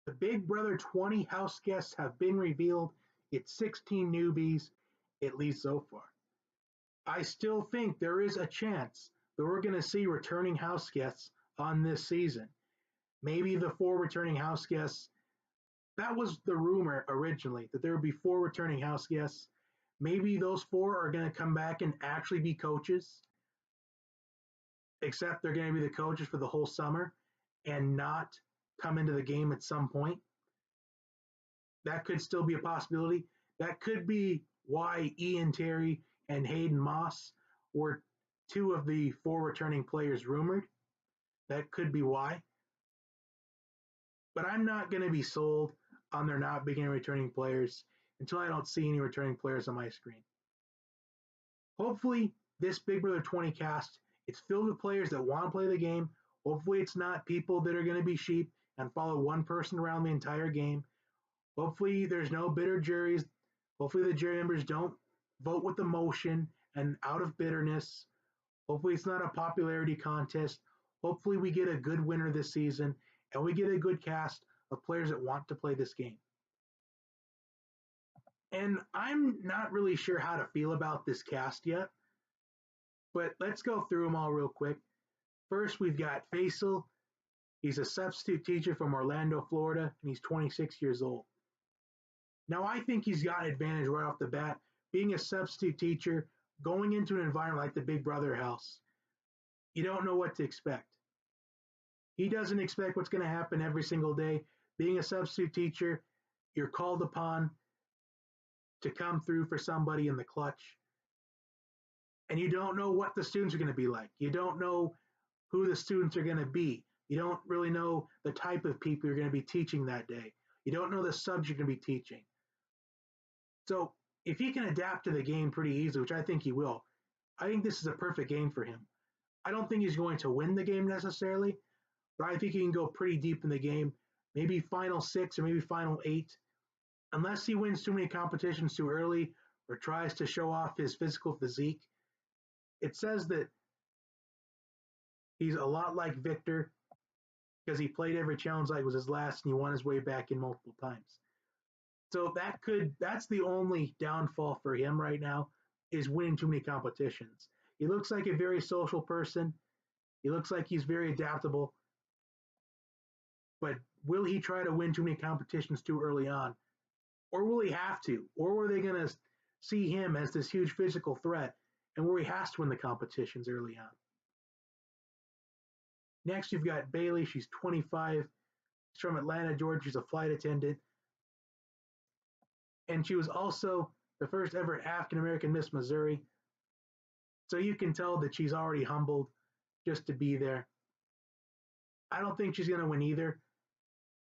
The Big Brother 20 house guests have been revealed. It's 16 newbies, at least so far. I still think there is a chance that we're going to see returning house guests on this season. Maybe the four returning house guests. That was the rumor originally, that there would be four returning house guests. Maybe those four are going to come back and actually be coaches, except they're going to be the coaches for the whole summer and not come into the game at some point. That could still be a possibility. That could be why Ian Terry and Hayden Moss were two of the four returning players rumored. That could be why. But I'm not going to be sold on there not being any returning players until I don't see any returning players on my screen. Hopefully, this Big Brother 20 cast, it's filled with players that want to play the game. Hopefully, it's not people that are going to be sheep and follow one person around the entire game. Hopefully, there's no bitter juries. Hopefully, the jury members don't vote with emotion and out of bitterness. Hopefully, it's not a popularity contest. Hopefully, we get a good winner this season and we get a good cast of players that want to play this game. And I'm not really sure how to feel about this cast yet, but let's go through them all real quick. First, we've got Faisal. He's a substitute teacher from Orlando, Florida, and he's 26 years old. Now, I think he's got an advantage right off the bat. Being a substitute teacher, going into an environment like the Big Brother house, you don't know what to expect. He doesn't expect what's going to happen every single day. Being a substitute teacher, you're called upon to come through for somebody in the clutch. And you don't know what the students are going to be like. You don't know who the students are going to be. You don't really know the type of people you're going to be teaching that day. You don't know the subject you're going to be teaching. So if he can adapt to the game pretty easily, which I think he will, I think this is a perfect game for him. I don't think he's going to win the game necessarily, but I think he can go pretty deep in the game, maybe final 6 or maybe final 8, unless he wins too many competitions too early or tries to show off his physical physique. It says that he's a lot like Victor because he played every challenge like it was his last and he won his way back in multiple times. So that's the only downfall for him right now is winning too many competitions. He looks like a very social person. He looks like he's very adaptable. But will he try to win too many competitions too early on? Or will he have to? Or are they going to see him as this huge physical threat and where he has to win the competitions early on? Next, you've got Bailey. She's 25. She's from Atlanta, Georgia. She's a flight attendant. And she was also the first ever African-American Miss Missouri. So you can tell that she's already humbled just to be there. I don't think she's going to win either.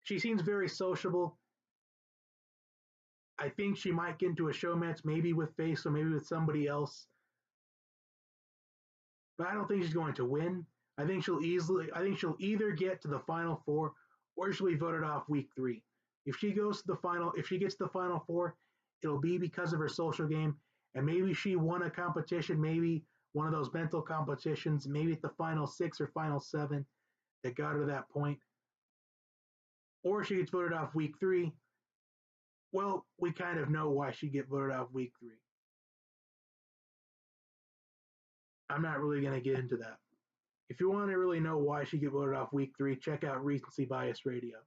She seems very sociable. I think she might get into a showmance, maybe with Face or maybe with somebody else. But I don't think she's going to win. I think she'll either get to the final 4 or she'll be voted off week 3. If she gets to the final 4, it'll be because of her social game, and maybe she won a competition, maybe one of those mental competitions, maybe at the final 6 or final 7 that got her to that point. Or she gets voted off week 3. Well, we kind of know why she get voted off week 3. I'm not really going to get into that. If you want to really know why she get voted off week 3, check out Recency Bias Radio.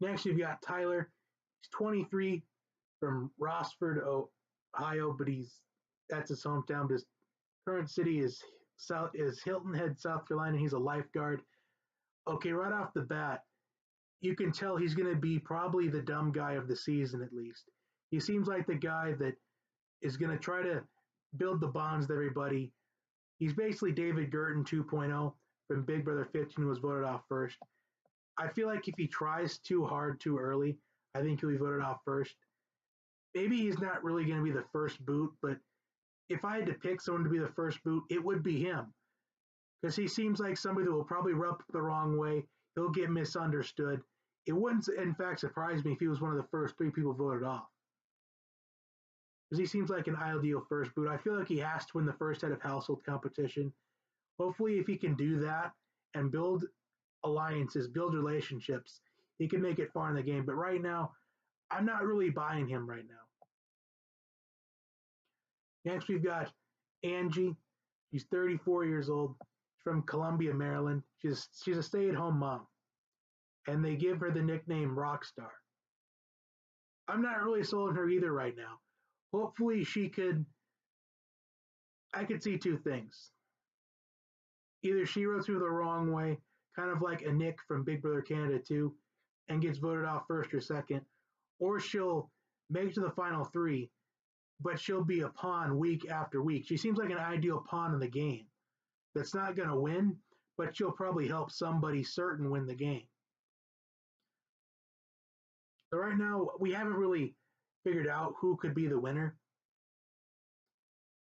Next, you've got Tyler. He's 23 from Rossford, Ohio, but that's his hometown. His current city is Hilton Head, South Carolina. He's a lifeguard. Okay, right off the bat, you can tell he's going to be probably the dumb guy of the season at least. He seems like the guy that is going to try to build the bonds with everybody. He's basically David Gurton 2.0 from Big Brother 15, who was voted off first. I feel like if he tries too hard too early, I think he'll be voted off first. Maybe he's not really going to be the first boot, but if I had to pick someone to be the first boot, it would be him. Because he seems like somebody that will probably rub the wrong way. He'll get misunderstood. It wouldn't, in fact, surprise me if he was one of the first 3 people voted off. Because he seems like an ideal first boot. I feel like he has to win the first head of household competition. Hopefully, if he can do that and build alliances, build relationships, he can make it far in the game. But right now, I'm not really buying him right now. Next, we've got Angie. She's 34 years old. She's from Columbia, Maryland. She's a stay-at-home mom, and they give her the nickname Rockstar. I'm not really sold on her either right now. Hopefully, I could see two things. Either she rode through the wrong way, kind of like a Nick from Big Brother Canada 2, and gets voted off first or second, or she'll make it to the final three, but she'll be a pawn week after week. She seems like an ideal pawn in the game that's not going to win, but she'll probably help somebody certain win the game. So right now, we haven't really figured out who could be the winner.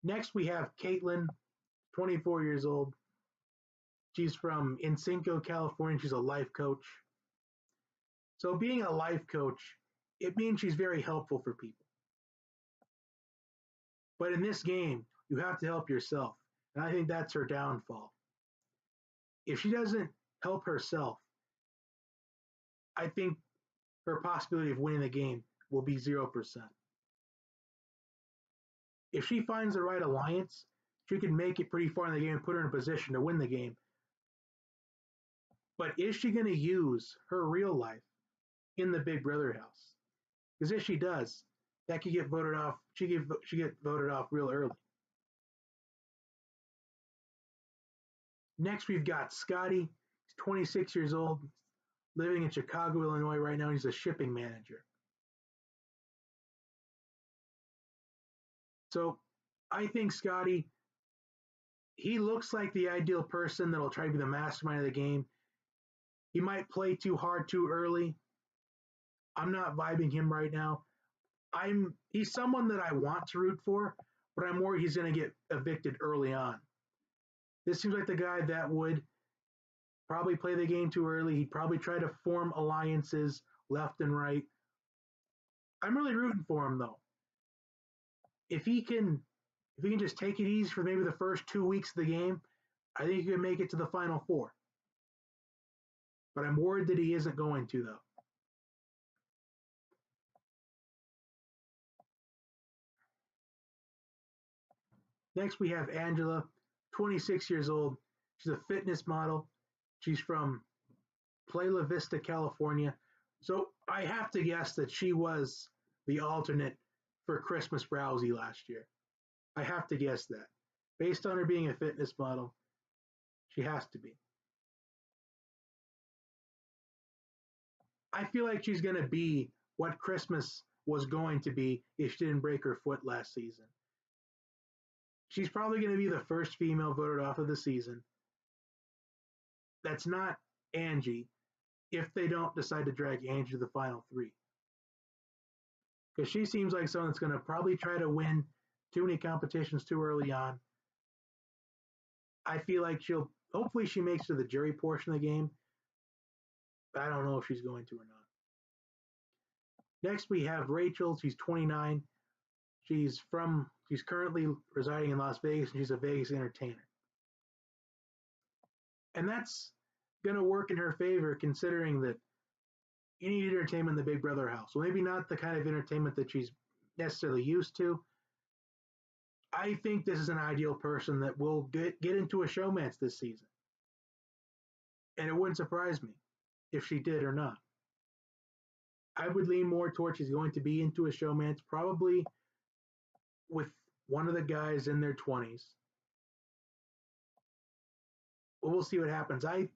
Next, we have Caitlin, 24 years old. She's from Encino, California. She's a life coach. So being a life coach, it means she's very helpful for people. But in this game, you have to help yourself. And I think that's her downfall. If she doesn't help herself, I think her possibility of winning the game will be 0%. If she finds the right alliance, she can make it pretty far in the game and put her in a position to win the game. But is she going to use her real life in the Big Brother house? Because if she does, that could get voted off. She get voted off real early. Next, we've got Scotty. He's 26 years old, living in Chicago, Illinois right now. He's a shipping manager. So I think Scotty, he looks like the ideal person that'll try to be the mastermind of the game. He might play too hard too early. I'm not vibing him right now. He's someone that I want to root for, but I'm worried he's going to get evicted early on. This seems like the guy that would probably play the game too early. He'd probably try to form alliances left and right. I'm really rooting for him though. If he can just take it easy for maybe the first 2 weeks of the game, I think he can make it to the final four. But I'm worried that he isn't going to though. Next, we have Angela, 26 years old. She's a fitness model. She's from Playa Vista, California. So I have to guess that she was the alternate for Christmas Rousey last year. I have to guess that. Based on her being a fitness model, she has to be. I feel like she's going to be what Christmas was going to be if she didn't break her foot last season. She's probably going to be the first female voted off of the season. That's not Angie if they don't decide to drag Angie to the final three. Because she seems like someone that's going to probably try to win too many competitions too early on. I feel like hopefully she makes it to the jury portion of the game. But I don't know if she's going to or not. Next we have Rachel. She's 29. She's currently residing in Las Vegas, and she's a Vegas entertainer. And that's going to work in her favor considering that you need entertainment in the Big Brother house. Well, maybe not the kind of entertainment that she's necessarily used to. I think this is an ideal person that will get into a showmance this season. And it wouldn't surprise me if she did or not. I would lean more towards she's going to be into a showmance, probably with one of the guys in their 20s. But we'll see what happens. I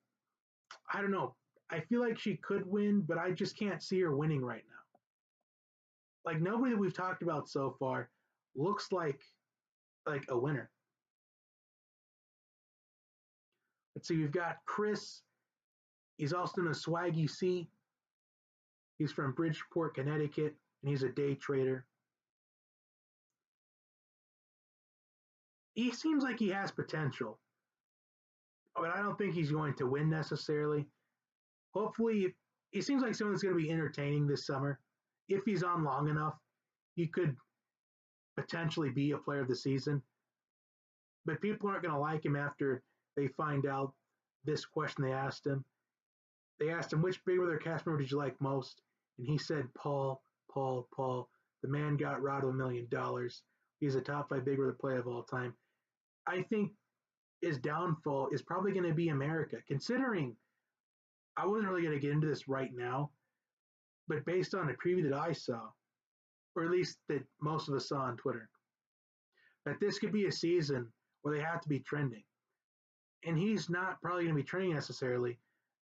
don't know. I feel like she could win, but I just can't see her winning right now. Like nobody that we've talked about so far looks like a winner. Let's see, we've got Chris. He's also in a swaggy C. He's from Bridgeport, Connecticut, and he's a day trader. He seems like he has potential, but I don't think he's going to win necessarily. Hopefully, he seems like someone that's going to be entertaining this summer. If he's on long enough, he could potentially be a player of the season. But people aren't going to like him after they find out this question they asked him. They asked him, which Big Brother cast member did you like most? And he said, Paul, Paul, Paul. The man got robbed of $1 million. He's a top 5 Big Brother player of all time. I think his downfall is probably going to be America, considering I wasn't really going to get into this right now, but based on the preview that I saw, or at least that most of us saw on Twitter, that this could be a season where they have to be trending. And he's not probably going to be trending necessarily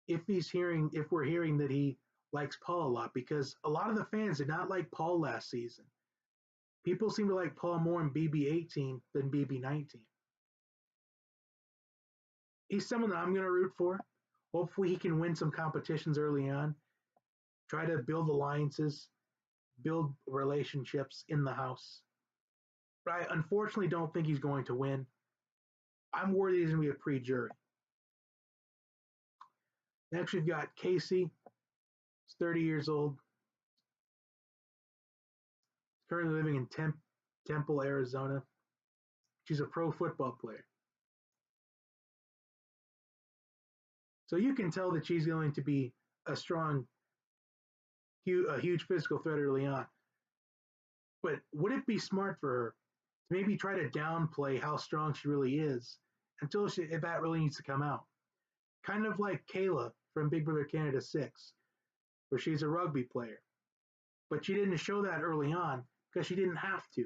if we're hearing that he likes Paul a lot, because a lot of the fans did not like Paul last season. People seem to like Paul more in BB18 than BB19. He's someone that I'm going to root for. Hopefully he can win some competitions early on, try to build alliances, build relationships in the house. But I unfortunately don't think he's going to win. I'm worried he's going to be a pre-jury. Next, we've got Casey. He's 30 years old. Currently living in Temple, Arizona. She's a pro football player. So you can tell that she's going to be a huge physical threat early on. But would it be smart for her to maybe try to downplay how strong she really is if that really needs to come out? Kind of like Kayla from Big Brother Canada 6, where she's a rugby player. But she didn't show that early on because she didn't have to.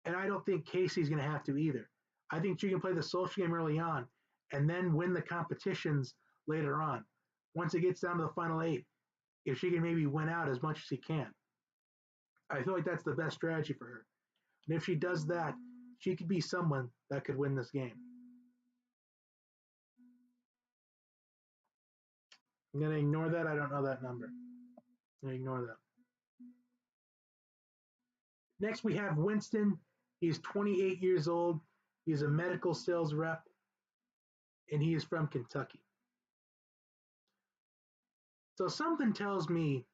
And I don't think Casey's going to have to either. I think she can play the social game early on and then win the competitions later on. Once it gets down to the final 8, if she can maybe win out as much as she can. I feel like that's the best strategy for her. And if she does that, she could be someone that could win this game. I'm going to ignore that. I don't know that number. I'm going to ignore that. Next, we have Winston. He's 28 years old. He's a medical sales rep, and he is from Kentucky. So something tells me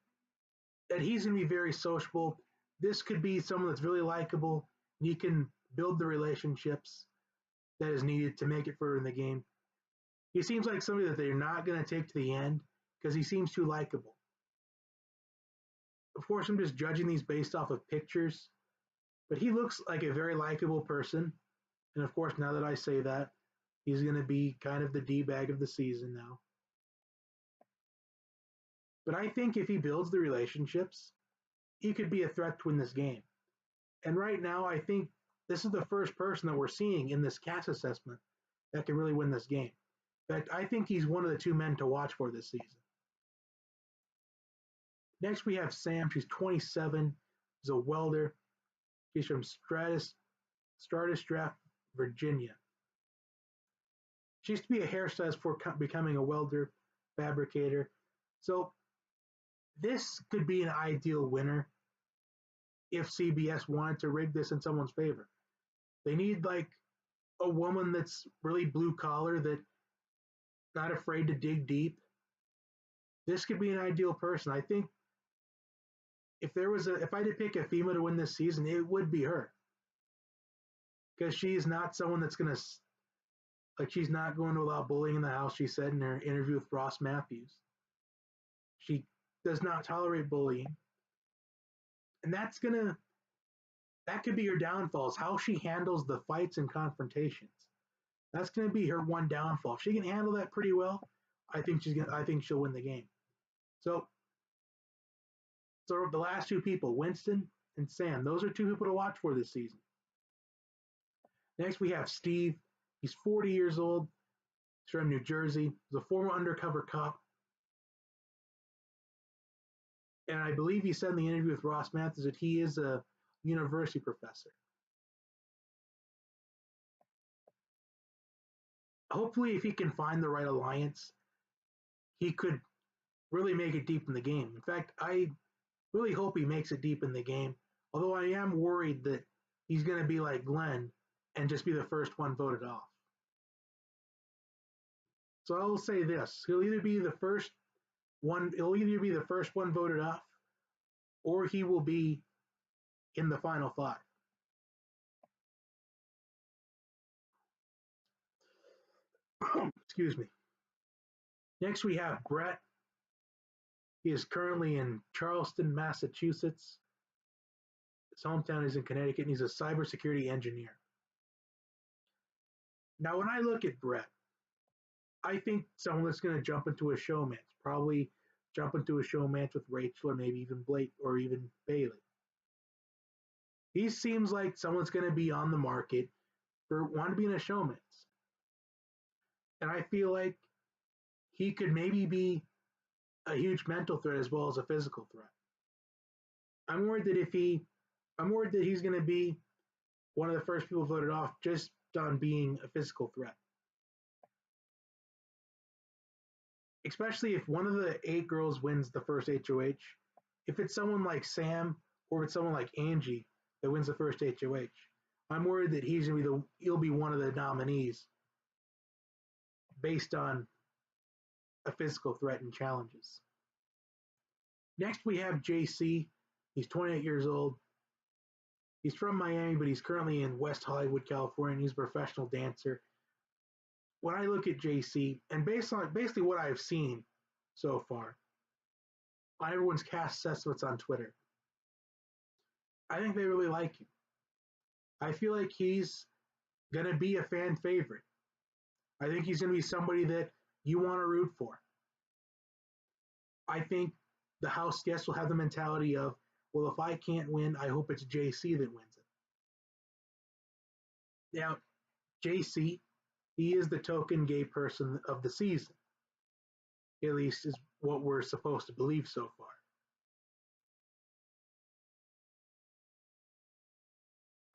that he's going to be very sociable. This could be someone that's really likable. He can build the relationships that is needed to make it further in the game. He seems like somebody that they're not going to take to the end because he seems too likable. Of course, I'm just judging these based off of pictures, but he looks like a very likable person. And of course, now that I say that, he's going to be kind of the D-bag of the season now. But I think if he builds the relationships, he could be a threat to win this game. And right now, I think this is the first person that we're seeing in this cast assessment that can really win this game. In fact, I think he's one of the 2 men to watch for this season. Next, we have Sam. She's 27. She's a welder. She's from Stardust Draft, Virginia. She used to be a hairstylist before becoming a welder, fabricator. So this could be an ideal winner if CBS wanted to rig this in someone's favor. They need like a woman that's really blue collar, that not afraid to dig deep. This could be an ideal person. I think if I had to pick a female to win this season, it would be her. Because she's not someone that's going to, she's not going to allow bullying in the house, she said in her interview with Ross Matthews. She does not tolerate bullying. And that could be her downfalls, how she handles the fights and confrontations. That's going to be her one downfall. If she can handle that pretty well, I think she'll win the game. So the last 2 people, Winston and Sam, those are 2 people to watch for this season. Next, we have Steve. He's 40 years old. He's from New Jersey. He's a former undercover cop. And I believe he said in the interview with Ross Matthews that he is a university professor. Hopefully, if he can find the right alliance, he could really make it deep in the game. In fact, I really hope he makes it deep in the game, although I am worried that he's going to be like Glenn and just be the first one voted off. So I will say this: he'll either be the first one voted off, or he will be in the final 5. Excuse me. Next, we have Brett. He is currently in Charleston, Massachusetts. His hometown is in Connecticut, and he's a cybersecurity engineer. Now, when I look at Brett, I think someone that's going to jump into a showmance, probably jump into a showmance with Rachel or maybe even Blake or even Bailey. He seems like someone's going to be on the market for want to be in a showmance. And I feel like he could maybe be a huge mental threat as well as a physical threat. I'm worried that he's going to be one of the first people voted off just on being a physical threat. Especially if one of the 8 girls wins the first HOH. If it's someone like Sam or if it's someone like Angie that wins the first HOH, I'm worried that he'll be one of the nominees based on a physical threat and challenges. Next we have JC. He's 28 years old. He's from Miami, but he's currently in West Hollywood, California, and he's a professional dancer. When I look at JC, and based on basically what I've seen so far on everyone's cast assessments on Twitter, I think they really like him. I feel like he's going to be a fan favorite. I think he's going to be somebody that you want to root for. I think the house guests will have the mentality of, well, if I can't win, I hope it's JC that wins it. Now, JC, he is the token gay person of the season. At least is what we're supposed to believe so far.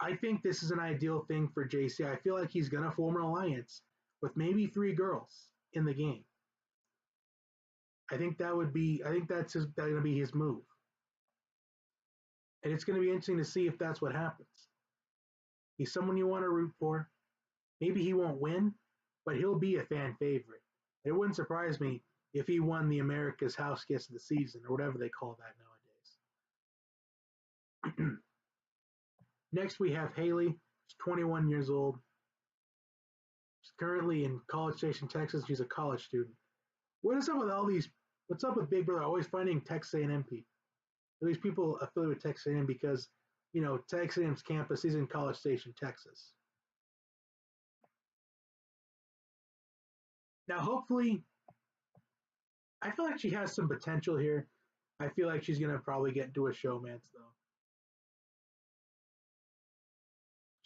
I think this is an ideal thing for JC. I feel like he's going to form an alliance with maybe 3 girls in the game. I think that's going to be his move. And it's going to be interesting to see if that's what happens. He's someone you want to root for. Maybe he won't win, but he'll be a fan favorite. It wouldn't surprise me if he won the America's House Guest of the Season, or whatever they call that nowadays. Next, we have Haley. She's 21 years old. She's currently in College Station, Texas. She's a college student. What is up with all these? What's up with Big Brother always finding Texas A&M people? At least people affiliated with Texas A&M because, Texas A&M's campus is in College Station, Texas. Now, hopefully, I feel like she has some potential here. I feel like she's going to probably get into a showmance, though.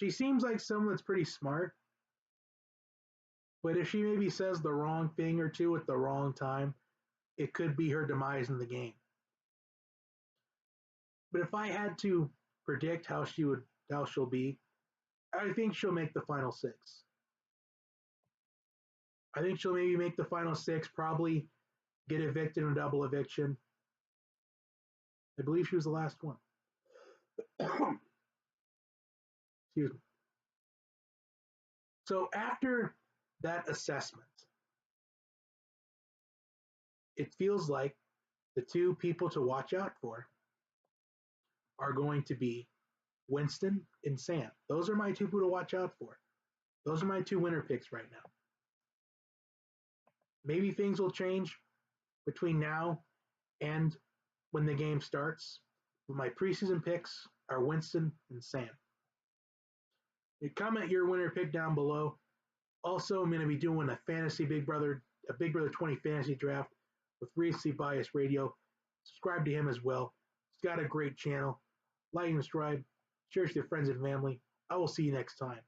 She seems like someone that's pretty smart, but if she maybe says the wrong thing or two at the wrong time, it could be her demise in the game. But if I had to predict how she'll be, I think she'll make the final 6. I think she'll maybe make the final 6, probably get evicted in a double eviction. I believe she was the last one. Excuse me. So after that assessment, it feels like the 2 people to watch out for are going to be Winston and Sam. Those are my 2 people to watch out for. Those are my 2 winner picks right now. Maybe things will change between now and when the game starts. But my preseason picks are Winston and Sam. Comment your winner pick down below. Also, I'm going to be doing a Big Brother 20 fantasy draft with Recency Bias Radio. Subscribe to him as well. He's got a great channel. Like and subscribe. Share with your friends and family. I will see you next time.